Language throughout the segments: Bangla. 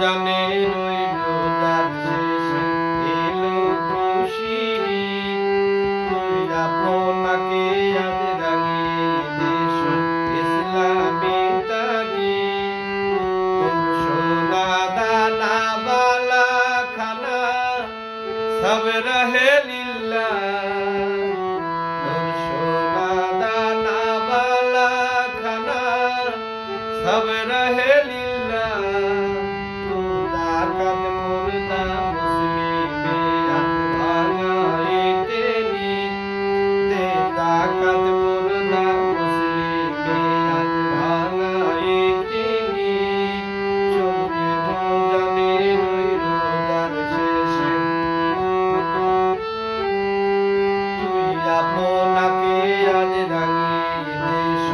রমজানের ওই রোজার শেষে এলো খুশির ঈদ। তুই আপনাকে আজ রাঙিয়ে দেশ ইসলামী তাগিদ। তোর সোনা দানা বালা খানা সব রহে লিল্লাহ। তোর সোনা দানা বালা খানা সব রহে লিল্লাহ। তু জাকাত মুর্দা মুসলিমে আজ ভাঙাইতে নি। দে জাকাত মুর্দা মুসলিমে আজ ভাঙাইতে নি। চলবে রমজানের ওই রোজার শেষে তুই আপনাকে আজ রাঙিয়ে দেশ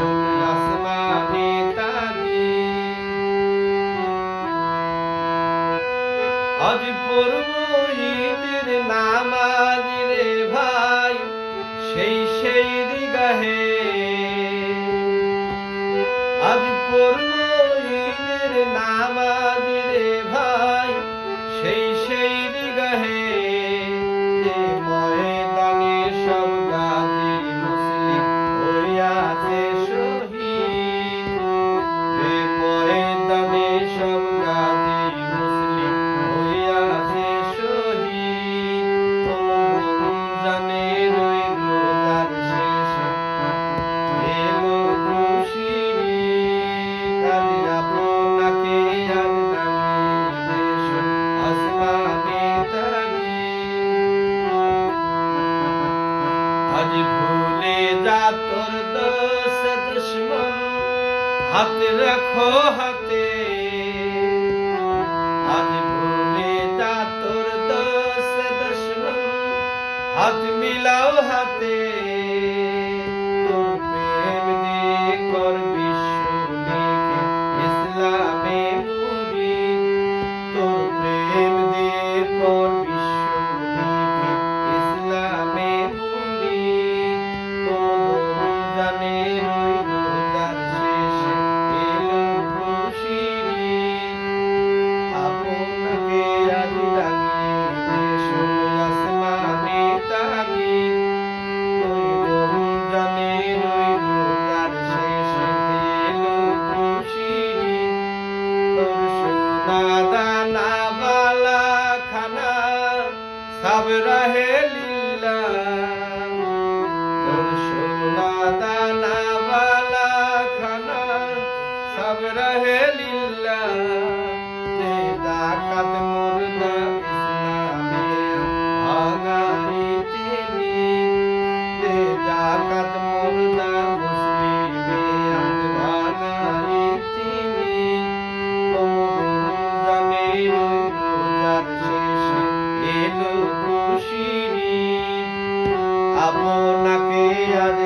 আসমানি তাগিদ। আজ পড়ব ঈদের নামাজ রে ভাই সেই দিগাহে। আজ পড়ব ঈদের নামাজ রে ভাই সেই দিগাহে। যে ময়দানে সব গাজী মুসলিম হইয়াছে শহীদ। যে ময়দানে সব গাজী মুসলিম হইয়াছে শহীদ। রমজানের ওই রোজার শেষে এলো খুশির ঈদ। আজ আপনাকে আজ রাঙিয়ে দেশ আসমানি তাগিদ। আজ ভুলে যা তোর দোস্ত দুশ্মন হাত রাখো হাতে। আজ ভুলে যা তোর দোস্ত দুশ্মন হাত মিলাও হাতে। তোর প্রেম দিয়ে কর বিশ্বকে ইসলামে মুরিদ। তোর প্রেম দিয়ে কর বিশ্বকে ইসলামে মুরিদ। রমজানের ওই রোজার শেষে এলো খুশির ঈদ। আপনাকে আজ রাঙিয়ে দেশ আসমানি তাগিদ। ওই রমজানের ওই রোজার শেষে এলো খুশির ঈদ। তোর সোনা দানা বালা খানা সব রহে লিল্লাহ। তোর সোনা দানা বালা খানা সব রহে লিল্লাহ। দে জাকাত মুর্দা ইসলামে ভাঙাইতে নি। দে জাকাত মুর্দা মুসলিমে আজ ভাঙাইতে নি। রমজানের ওই রোজার শেষে এলো খুশির ঈদ। আপনাকে আজ